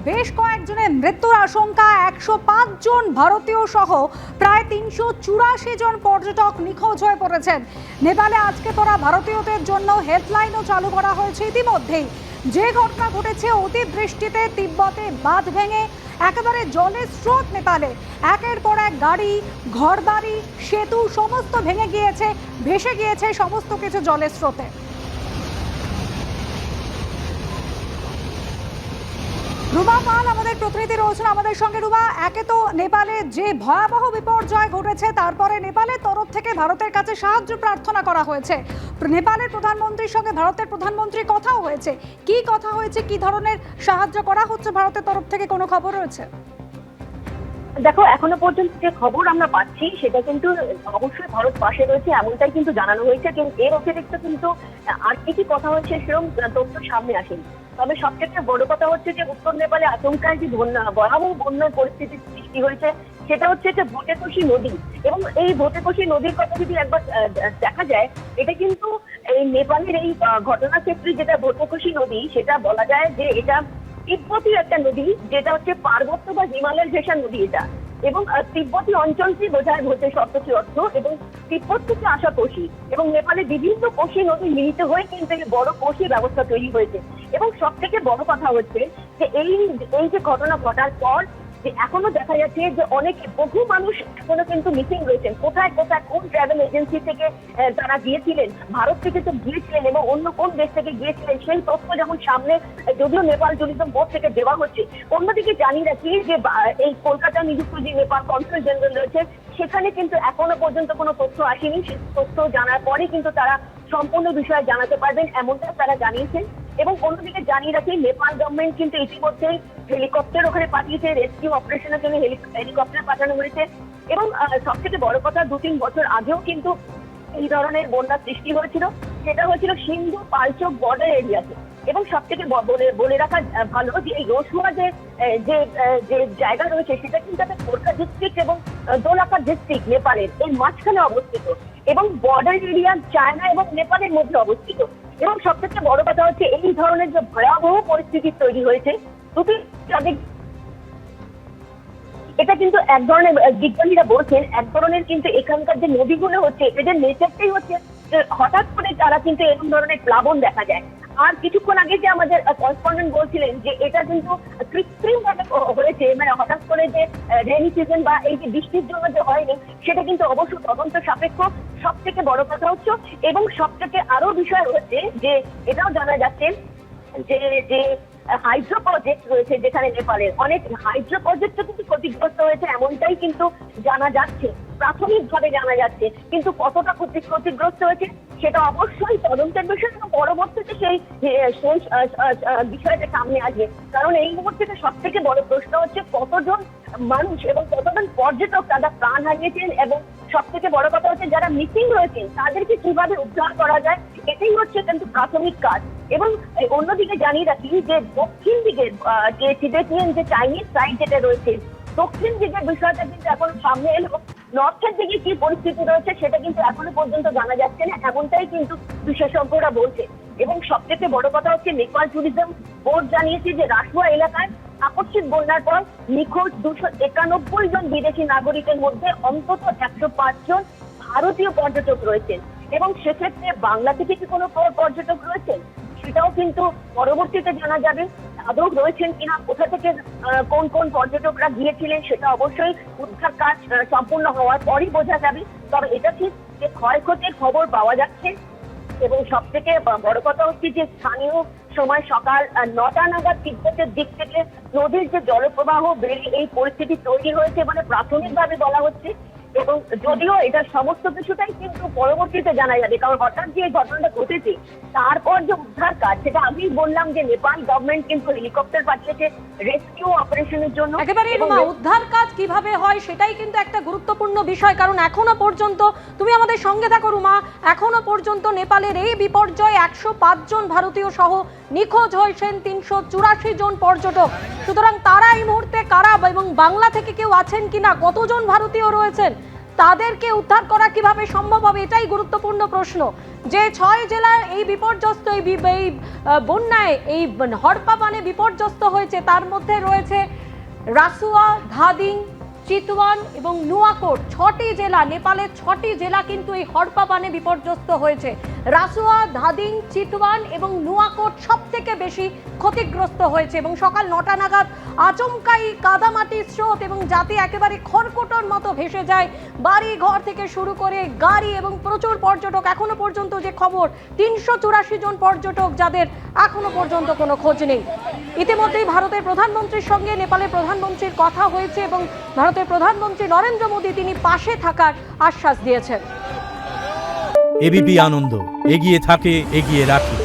বেশ কয়েকজনের মৃত্যুর আশঙ্কা। 105 জন ভারতীয় সহ প্রায় 384 জন পর্যটক নিখোঁজ হয়ে পড়েছেন। নেপালে আজকে তোরা ভারতীয়দের জন্য হেল্পলাইনও চালু করা হয়েছে ইতিমধ্যেই। যে ঘটনা ঘটেছে অতিবৃষ্টিতে তিব্বতে বাঁধ ভেঙে একেবারে জলের স্রোত নেপালে, একের পর এক গাড়ি, ঘরবাড়ি, সেতু সমস্ত ভেঙে গিয়েছে, ভেসে গিয়েছে সমস্ত কিছু জলের স্রোতে। রুমা পাল আমাদের প্রতিনিধি রয়েছেন আমাদের সঙ্গে। রুমা, একে তো নেপালে যে ভয়াবহ বিপর্যয় ঘটেছে, তারপরে নেপালের তরফ থেকে ভারতের কাছে সাহায্য প্রার্থনা করা হয়েছে। নেপালের প্রধানমন্ত্রীর সঙ্গে ভারতের প্রধানমন্ত্রী কথাও হয়েছে। কি কথা হয়েছে, কি ধরনের সাহায্য করা হচ্ছে ভারতের তরফ থেকে, কোনো খবর রয়েছে? দেখো, এখনো পর্যন্ত যে খবর আমরা পাচ্ছি সেটা কিন্তু অবশ্যই ভারত পাশে রয়েছে এমনটাই কিন্তু জানানো হয়েছে, কিন্তু এর অতিরিক্ত কিন্তু আর কি কথা হচ্ছে সেরকম তথ্য সামনে আসেনি। তবে সবথেকে বড় কথা হচ্ছে যে উত্তর নেপালে আচমকায় যে ভয়াবহ বন্যার পরিস্থিতির সৃষ্টি হয়েছে সেটা হচ্ছে যে ভোটেকোশি নদী। এবং এই ভোটেকোশি নদীর কথা যদি একবার দেখা যায়, এটা কিন্তু এই নেপালের এই ঘটনাক্ষেত্রে যেটা ভোটেকোশি নদী, সেটা বলা যায় যে এটা তিব্বতী একটা নদী, যেটা হচ্ছে পার্বত্য বা হিমালয়ের ঘেঁষা নদী এটা। এবং তিব্বতী অঞ্চলটি বোঝায় ভোটে শব্দটি অর্থ, এবং তিব্বত থেকে আসা কোশি এবং নেপালে বিভিন্ন কোশি নদী মিলিত হয়ে কিন্তু বড় কোশি ব্যবস্থা তৈরি হয়েছে। এবং সব থেকে বড় কথা হচ্ছে যে এই যে ঘটনা ঘটার পর যে এখনো দেখা যাচ্ছে যে বহু মানুষ এখনো কিন্তু মিসিং রয়েছেন। কোথায় কোথায় কোন ট্রাভেল এজেন্সি থেকে তারা গিয়েছিলেন, ভারত থেকে তো গিয়েছিলেন এবং অন্য কোন দেশ থেকে গিয়েছিলেন, সেই তথ্য যেমন সামনে যদিও নেপাল ট্যুরিজম বোর্ড থেকে দেওয়া হচ্ছে। অন্যদিকে জানিয়ে রাখি যে এই কলকাতা নিযুক্ত যে নেপাল কনসুল জেনারেল রয়েছে সেখানে কিন্তু এখনো পর্যন্ত কোনো তথ্য আসেনি। সেই তথ্য জানার পরে কিন্তু তারা সম্পূর্ণ বিষয়ে জানাতে পারবেন এমনটা তারা জানিয়েছেন। এবং অন্যদিকে জানিয়ে রাখি, নেপাল গভর্নমেন্ট কিন্তু ইতিমধ্যেই হেলিকপ্টার ওখানে পাঠিয়েছে, রেস্কিউ অপারেশনের জন্য হেলিকপ্টার পাঠানো হয়েছে। এবং সব থেকে বড় কথা, 2-3 বছর আগেও কিন্তু এই ধরনের বন্যার সৃষ্টি হয়েছিল, সেটা হয়েছিল সিন্ধু পালচক বর্ডার এরিয়াতে। এবং সব থেকে বলে রাখা ভালো যে এই রসুয়া যে জায়গা রয়েছে সেটা কিন্তু একটা কোরকা ডিস্ট্রিক্ট এবং দোলাখা ডিস্ট্রিক্ট নেপালের এই মাঝখানে অবস্থিত, এবং বর্ডার এরিয়া চায়না এবং নেপালের মধ্যে অবস্থিত। এবং সব থেকে বড় কথা হচ্ছে এই ধরনের যে ভয়াবহ পরিস্থিতি তৈরি হয়েছে, এটা কিন্তু এক ধরনের বিজ্ঞানীরা বলছেন এক ধরনের কিন্তু এখানকার যে নদীগুলো হচ্ছে এদের নেচারটাই হচ্ছে যে হঠাৎ করে তারা কিন্তু এরকম ধরনের প্লাবন দেখা যায়। আর কিছুক্ষণ আগে যে আমাদের করেসপন্ডেন্ট বলছিলেন যে এটা কিন্তু কৃত্রিম ভাবে হয়েছে, মানে হঠাৎ করে যে রেনি সিজন বা এই যে বৃষ্টির জন্য যে হয়নি সেটা কিন্তু অবশ্য তদন্ত সাপেক্ষ। সব থেকে বড় কথা হচ্ছে এবং সব থেকে আরো বিষয় হচ্ছে যে এটাও জানা যাচ্ছে যে হাইড্রো প্রজেক্ট রয়েছে, যেখানে নেপালের অনেক হাইড্রো প্রজেক্টও কিন্তু ক্ষতিগ্রস্ত হয়েছে এমনটাই কিন্তু জানা যাচ্ছে, প্রাথমিকভাবে জানা যাচ্ছে। কিন্তু কতটা ক্ষতিগ্রস্ত হয়েছে সেটা অবশ্যই তদন্তের বিষয় এবং পরবর্তীতে সেই বিষয়টা সামনে আসবে। কারণ এই মুহূর্তে সব থেকে বড় প্রশ্ন হচ্ছে কতজন মানুষ এবং কতজন পর্যটক তারা প্রাণ হারিয়েছেন, এবং সব থেকে বড় কথা হচ্ছে যারা মিসিং রয়েছেন তাদেরকে কিভাবে উদ্ধার করা যায়, এটাই হচ্ছে কিন্তু প্রাথমিক কাজ। এবং অন্যদিকে জানিয়ে রাখি যে দক্ষিণ দিকের যে টিবেটিয়ান যে চাইনিজ সাইড যেটা রয়েছে, দক্ষিণ দিকের বিষয়টা কিন্তু এখন সামনে এলো। নর্থের দিকে কি পরিস্থিতি রয়েছে সেটা কিন্তু এখনো পর্যন্ত জানা যাচ্ছে না, এমনটাই কিন্তু বিশেষজ্ঞরা বলছে। এবং সব থেকে বড় কথা হচ্ছে নেপাল ট্যুরিজম বোর্ড জানিয়েছে যে রাসুয়া এলাকায় আকস্মিক বন্যার পর নিখোঁজ 291 জন বিদেশি নাগরিকের মধ্যে অন্তত 105 জন ভারতীয় পর্যটক রয়েছেন। এবং সেক্ষেত্রে বাংলা থেকে কি কোনো পর্যটক রয়েছেন সেটাও কিন্তু পরবর্তীতে জানা যাবে। আদৌ রয়েছেন কিনা, কোথা থেকে কোন কোন পর্যটকরা গিয়েছিলেন সেটা অবশ্যই উদ্ধার কাজ সম্পূর্ণ হওয়ার পরই বোঝা যাবে। তবে এটা ঠিক যে ক্ষয়ক্ষতির খবর পাওয়া যাচ্ছে। এবং সব থেকে বড় কথা হচ্ছে যে স্থানীয় সময় সকাল 9টা নাগাদ তিব্বতের দিক থেকে নদীর যে জলপ্রবাহ বেড়ে এই পরিস্থিতি তৈরি হয়েছে মানে প্রাথমিকভাবে বলা হচ্ছে। এবং যদিও এটা সমস্ত কিছুটাই কিন্তু পরবর্তীতে জানা যাবে, কারণ হঠাৎ যে ঘটনাটা ঘটেছে তারপর যে উদ্ধার কাজ, সেটা আমি বললাম যে নেপাল গভর্নমেন্ট কিন্তু হেলিকপ্টার পাঠিয়েছে রেস্কিউ অপারেশনের জন্য। একেবারে উদ্ধার কাজ কিভাবে হয় সেটাই কিন্তু একটা গুরুত্বপূর্ণ বিষয়, কারণ এখনো পর্যন্ত তুমি আমাদের সঙ্গে থাকো রুমা, এখনো পর্যন্ত নেপালের এই বিপর্যয় 105 জন ভারতীয় সহ নিখোঁজ হয়েছেন 384 জন পর্যটক। সুতরাং তারা এই মুহূর্তে কারা এবং বাংলা থেকে কেউ আছেন কিনা, কতজন ভারতীয় রয়েছেন তাদেরকে উদ্ধার করা কিভাবে সম্ভব হবে, এটাই গুরুত্বপূর্ণ প্রশ্ন। যে 6 জেলার এই বিপর্যস্ত এই বন্যায় এই হড়পা বানে বিপর্যস্ত হয়েছে, তার মধ্যে রয়েছে রাসুয়া, ধাদিং, চিতওয়ান এবং নুয়াকোট। 6টি জেলা, নেপালের 6টি জেলা কিন্তু এই হড়পা বানে বিপর্যস্ত হয়েছে। রাসুয়া, ধাদিং, চিতওয়ান এবং নুয়াকোট সব থেকে বেশি ক্ষতিগ্রস্ত হয়েছে এবং সকাল 9টা নাগাদ আচমকাই কাদামাটির স্রোত এবং যাতে একেবারে খড়কুটোর মতো ভেসে যায় বাড়ি ঘর থেকে শুরু করে গাড়ি এবং প্রচুর পর্যটক। এখনো পর্যন্ত যে খবর, 384 জন পর্যটক যাদের এখনো পর্যন্ত কোনো খোঁজ নেই। ইতিমধ্যেই ভারতের প্রধানমন্ত্রীর সঙ্গে নেপালের প্রধানমন্ত্রীর কথা হয়েছে এবং ভারতের প্রধানমন্ত্রী নরেন্দ্র মোদী তিনি পাশে থাকার আশ্বাস দিয়েছেন। এবিপি আনন্দ, এগিয়ে থাকে, এগিয়ে রাখে।